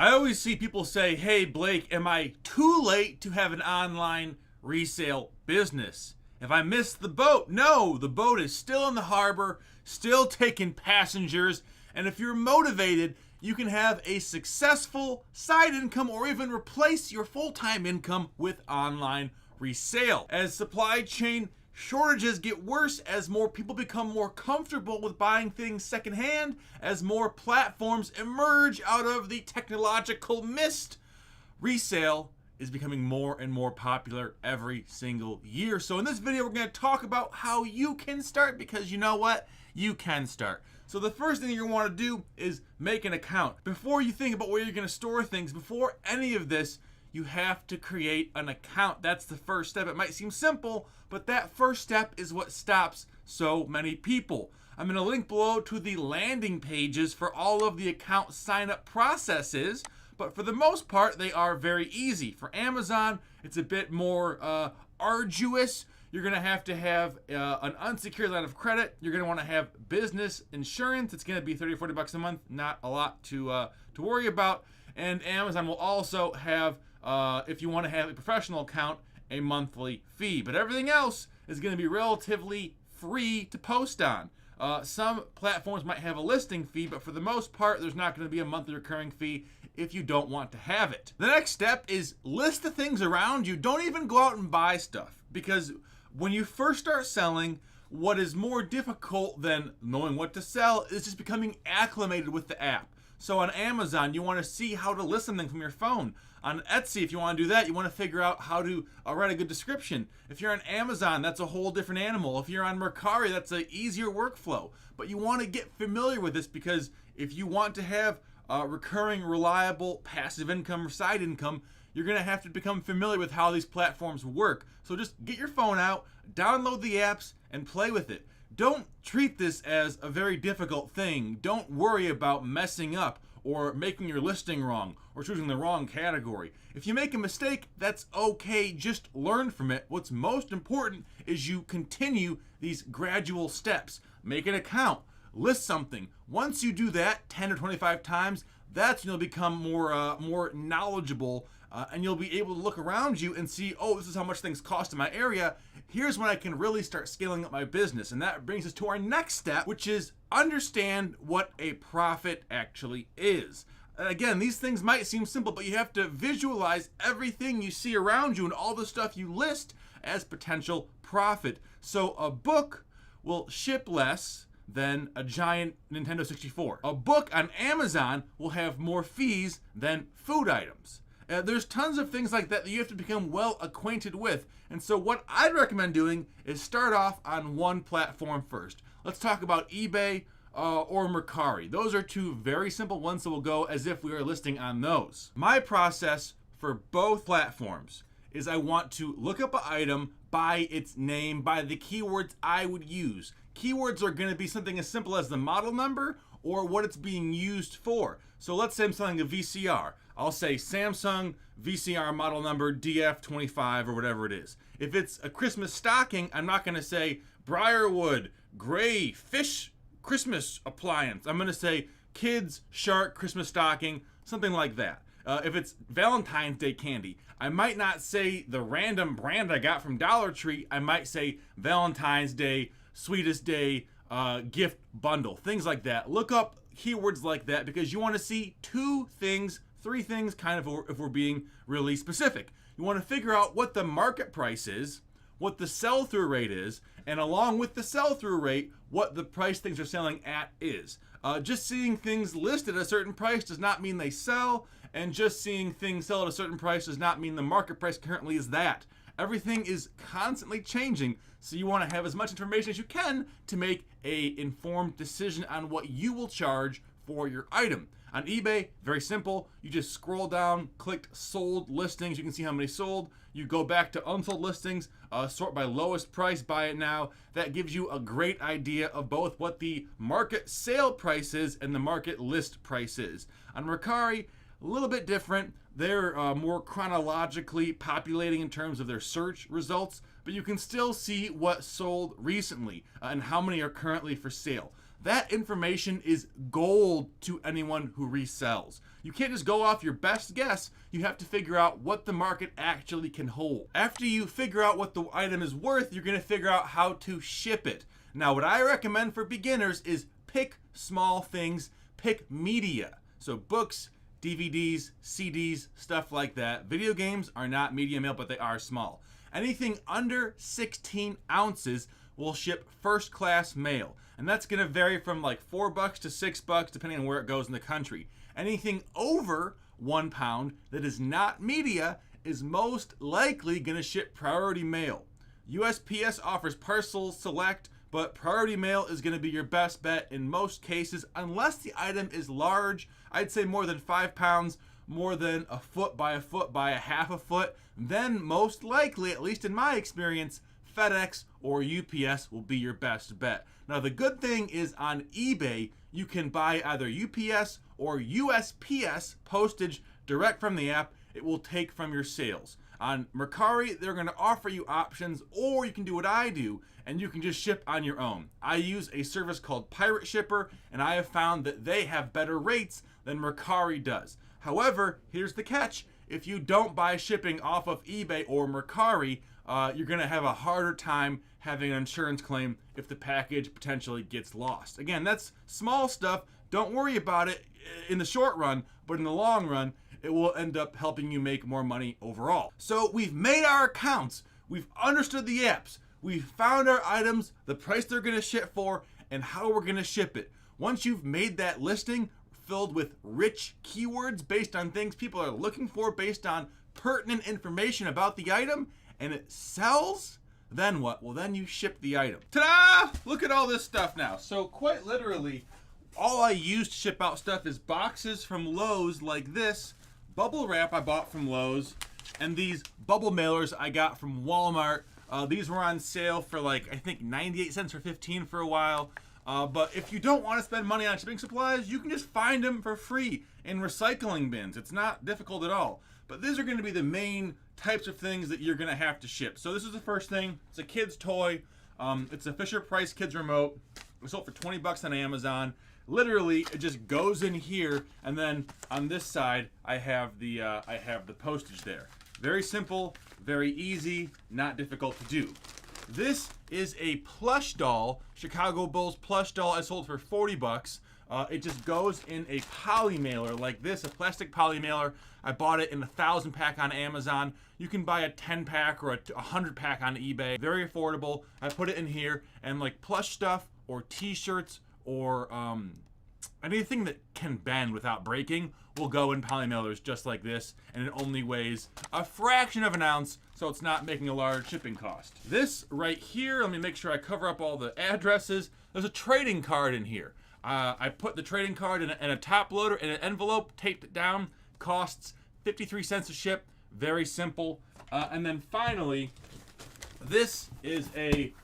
I always see people say, hey, Blake, am I too late to have an online resale business? If I missed the boat, no, the boat is still in the harbor, still taking passengers. And if you're motivated, you can have a successful side income or even replace your full-time income with online resale. As supply chain shortages get worse, as more people become more comfortable with buying things secondhand, as more platforms emerge out of the technological mist, resale is becoming more and more popular every single year. So in this video, we're going to talk about how you can start, because you know what? You can start. So the first thing you're going to want to do is make an account. Before you think about where you're going to store things, before any of this, you have to create an account. That's the first step. It might seem simple, but that first step is what stops so many people. I'm going to link below to the landing pages for all of the account sign up processes, but for the most part, they are very easy. For Amazon, it's a bit more arduous. You're going to have an unsecured line of credit. You're going to want to have business insurance. It's going to be $30 or $40 a month, not a lot to worry about. And Amazon will also have, if you want to have a professional account, a monthly fee. But everything else is going to be relatively free to post on. Some platforms might have a listing fee, but for the most part, there's not going to be a monthly recurring fee if you don't want to have it. The next step is list the things around you. Don't even go out and buy stuff, because when you first start selling, what is more difficult than knowing what to sell is just becoming acclimated with the app. So on Amazon, you want to see how to list something from your phone. On Etsy, if you want to do that, you want to figure out how to write a good description. If you're on Amazon, that's a whole different animal. If you're on Mercari, that's an easier workflow. But you want to get familiar with this, because if you want to have recurring, reliable, passive income or side income, you're going to have to become familiar with how these platforms work. So just get your phone out, download the apps, and play with it. Don't treat this as a very difficult thing. Don't worry about messing up or making your listing wrong or choosing the wrong category. If you make a mistake, that's okay. Just learn from it. What's most important is you continue these gradual steps. Make an account. List something. Once you do that 10 or 25 times, that's when you'll become more knowledgeable, and you'll be able to look around you and see, oh, this is how much things cost in my area. Here's when I can really start scaling up my business. And that brings us to our next step, which is understand what a profit actually is. Again, these things might seem simple, but you have to visualize everything you see around you and all the stuff you list as potential profit. So a book will ship less than a giant Nintendo 64. A book on Amazon will have more fees than food items. There's tons of things like that you have to become well acquainted with. And so what I'd recommend doing is start off on one platform first. Let's talk about eBay or Mercari. Those are two very simple ones, so we'll go as if we were listing on those. My process for both platforms is I want to look up an item by its name, by the keywords I would use. Keywords are going to be something as simple as the model number or what it's being used for. So let's say I'm selling a VCR. I'll say Samsung VCR model number DF25 or whatever it is. If it's a Christmas stocking, I'm not going to say Briarwood Gray Fish Christmas appliance. I'm going to say Kids Shark Christmas stocking, something like that. If it's Valentine's Day candy, I might not say the random brand I got from Dollar Tree. I might say Valentine's Day, Sweetest Day, gift bundle, things like that. Look up keywords like that, because you want to see two things, three things, kind of, if we're being really specific. You want to figure out what the market price is, what the sell-through rate is, and along with the sell-through rate, what the price things are selling at is. Just seeing things listed at a certain price does not mean they sell, and just seeing things sell at a certain price does not mean the market price currently is that. Everything is constantly changing, so you want to have as much information as you can to make an informed decision on what you will charge for your item. On eBay, very simple. You just scroll down, click sold listings. You can see how many sold. You go back to unsold listings, sort by lowest price, buy it now. That gives you a great idea of both what the market sale price is and the market list price is. On Mercari, a little bit different. They're more chronologically populating in terms of their search results, but you can still see what sold recently and how many are currently for sale. that information is gold to anyone who resells. You can't just go off your best guess. You have to figure out what the market actually can hold. After you figure out what the item is worth, you're going to figure out how to ship it. Now, what I recommend for beginners is pick small things, pick media. So books, DVDs, CDs, stuff like that. Video games are not media mail, but they are small. Anything under 16 ounces will ship first class mail. And that's going to vary from like $4 to $6 depending on where it goes in the country. Anything over 1 pound that is not media is most likely going to ship priority mail. USPS offers parcel select, but priority mail is going to be your best bet in most cases unless the item is large. I'd say more than 5 pounds, more than a foot by a half a foot. Then most likely, at least in my experience, FedEx or UPS will be your best bet. Now the good thing is on eBay, you can buy either UPS or USPS postage direct from the app. It will take from your sales. On Mercari, they're going to offer you options, or you can do what I do, and you can just ship on your own. I use a service called Pirate Shipper, and I have found that they have better rates than Mercari does. However, here's the catch. If you don't buy shipping off of eBay or Mercari, you're going to have a harder time having an insurance claim if the package potentially gets lost. Again, that's small stuff. Don't worry about it in the short run, but in the long run, it will end up helping you make more money overall. So we've made our accounts. We've understood the apps. We've found our items, the price they're going to ship for, and how we're going to ship it. Once you've made that listing filled with rich keywords based on things people are looking for, based on pertinent information about the item, and it sells, then what? Well, then you ship the item. Ta-da! Look at all this stuff now. So quite literally, all I use to ship out stuff is boxes from Lowe's like this, bubble wrap I bought from Lowe's, and these bubble mailers I got from Walmart. These were on sale for like, I think 98 cents or 15 for a while. But if you don't want to spend money on shipping supplies, you can just find them for free in recycling bins. It's not difficult at all. But these are going to be the main types of things that you're going to have to ship. So this is the first thing. It's a kid's toy. It's a Fisher-Price kids remote. It sold for 20 bucks on Amazon. Literally, it just goes in here, and then on this side, I have the postage there. Very simple, very easy, not difficult to do. This is a plush doll, Chicago Bulls plush doll. I sold for 40 bucks. It just goes in a poly mailer like this, a plastic poly mailer. I bought it in a 1,000 pack on Amazon. You can buy a 10 pack or a 100 pack on eBay. Very affordable. I put it in here, and like plush stuff or t-shirts or anything that can bend without breaking will go in poly mailers just like this, and it only weighs a fraction of an ounce, so it's not making a large shipping cost. This right here, let me make sure I cover up all the addresses. There's a trading card in here. I put the trading card in a top loader in an envelope, taped it down, costs 53 cents a ship, very simple. And then finally, this is a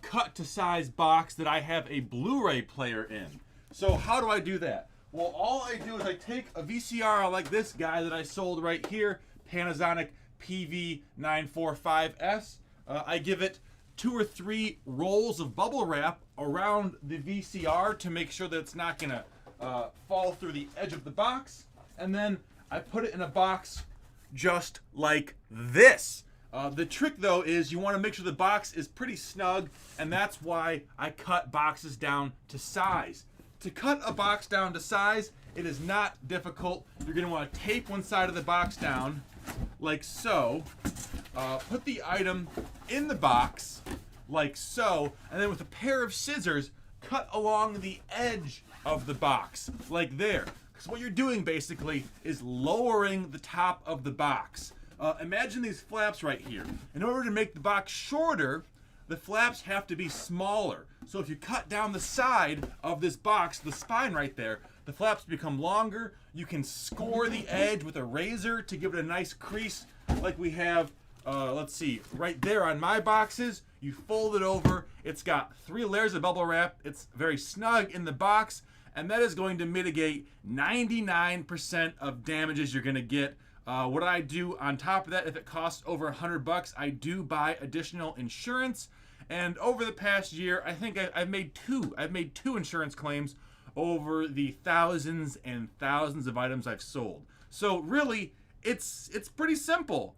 cut to size box that I have a Blu-ray player in. So how do I do that? Well, all I do is I take a VCR like this guy that I sold right here, Panasonic PV945S. I give it 2 or 3 rolls of bubble wrap around the VCR to make sure that it's not gonna fall through the edge of the box. And then I put it in a box just like this. The trick though is you wanna make sure the box is pretty snug, and that's why I cut boxes down to size. To cut a box down to size, it is not difficult. You're gonna wanna tape one side of the box down, like so. Put the item in the box, like so, and then with a pair of scissors, cut along the edge of the box, like there. Because what you're doing basically is lowering the top of the box. Imagine these flaps right here. In order to make the box shorter, the flaps have to be smaller. So if you cut down the side of this box, the spine right there, the flaps become longer. You can score the edge with a razor to give it a nice crease like we have, let's see, right there on my boxes. You fold it over. It's got 3 layers of bubble wrap. It's very snug in the box, and that is going to mitigate 99% of damages you're gonna get. What I do on top of that, if it costs over 100 bucks, I do buy additional insurance. And over the past year, I think I've made two insurance claims over the thousands and thousands of items I've sold. So really, it's pretty simple.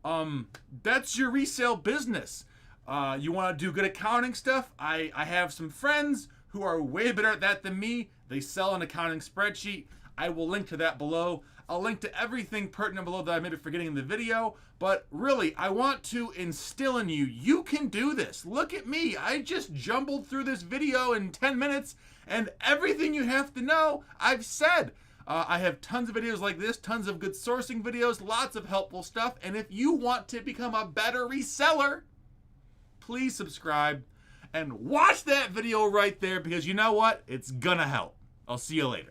That's your resale business. You want to do good accounting stuff? I have some friends who are way better at that than me. They sell an accounting spreadsheet. I will link to that below. I'll link to everything pertinent below that I may be forgetting in the video. But really, I want to instill in you, you can do this. Look at me. I just jumbled through this video in 10 minutes, and everything you have to know, I've said. I have tons of videos like this, tons of good sourcing videos, lots of helpful stuff. And if you want to become a better reseller, please subscribe and watch that video right there, because you know what? It's gonna help. I'll see you later.